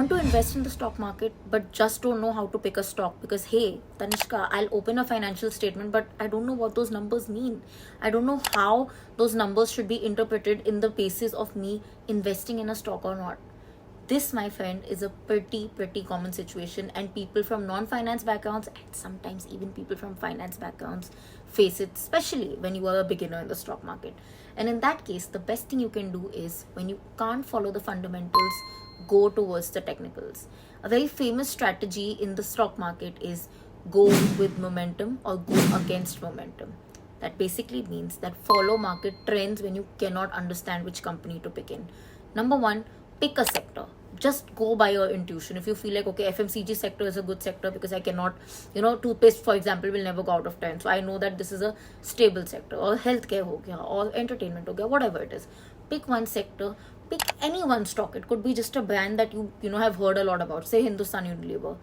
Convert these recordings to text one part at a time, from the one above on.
want to invest in the stock market but just don't know how to pick a stock because, hey, Tanishka, I'll open a financial statement, but I don't know what those numbers mean. I don't know how those numbers should be interpreted in the basis of me investing in a stock or not. This, my friend, is a pretty common situation, and people from non-finance backgrounds and sometimes even people from finance backgrounds face it, especially when you are a beginner in the stock market. And in that case, the best thing you can do is, when you can't follow the fundamentals, go towards the technicals. A very famous strategy in the stock market is go with momentum or go against momentum. That basically means that follow market trends when you cannot understand which company to pick in. Number one, pick a sector. Just go by your intuition. If you feel like, okay, FMCG sector is a good sector because I cannot, toothpaste, for example, will never go out of trend. So I know that this is a stable sector, or healthcare ho gaya, or entertainment ho gaya, whatever it is. Pick one sector, pick any one stock. It could be just a brand that you have heard a lot about, say Hindustan Unilever.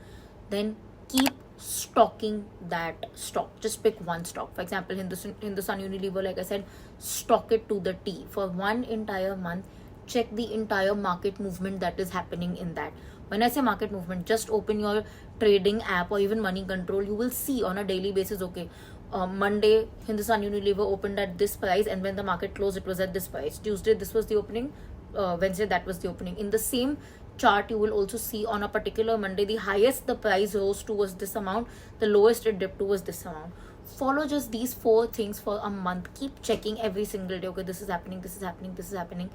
Then keep stocking that stock. Just pick one stock. For example, Hindustan Unilever, like I said, stock it to the T for one entire month. Check the entire market movement that is happening in that. When I say market movement, just open your trading app or even money control. You will see on a daily basis, okay, Monday Hindustan Unilever opened at this price, and when the market closed it was at this price. Tuesday this was the opening, Wednesday that was the opening. In the same chart, you will also see on a particular Monday the highest the price rose to was this amount, the lowest it dipped to was this amount. Follow just these four things for a month. Keep checking every single day, okay, this is happening, this is happening, this is happening.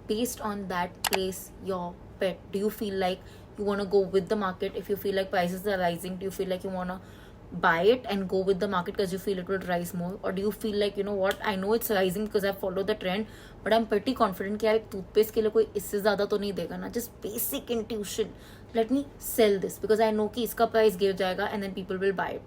Based on that, place your bet. Do you feel like you want to go with the market? If you feel like prices are rising, do you feel like you want to buy it and go with the market because you feel it will rise more? Or do you feel like, you know what, I know it's rising because I follow the trend, but I'm pretty confident कि यार toothpaste के लिए कोई इससे ज़्यादा तो नहीं देगा ना. Just basic intuition, let me sell this because I know कि इसका price गिर जाएगा and then people will buy it.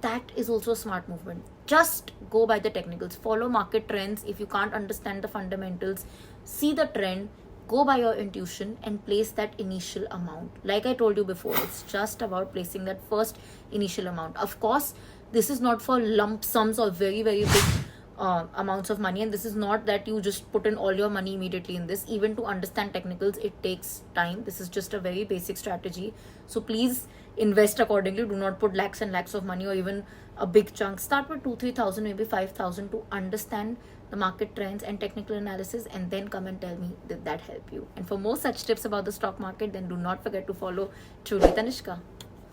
That is also a smart movement. Just go by the technicals, follow market trends. If you can't understand the fundamentals, see the trend, go by your intuition and place that initial amount. Like I told you before, it's just about placing that first initial amount. Of course, this is not for lump sums or very big amounts of money, and this is not that you just put in all your money immediately in this. Even to understand technicals, it takes time. This is just a very basic strategy, so please invest accordingly. Do not put lakhs and lakhs of money or even a big chunk. Start with 2-3,000, maybe 5,000 to understand the market trends and technical analysis, and then come and tell me that help you. And for more such tips about the stock market, then do not forget to follow Truly Tanishka.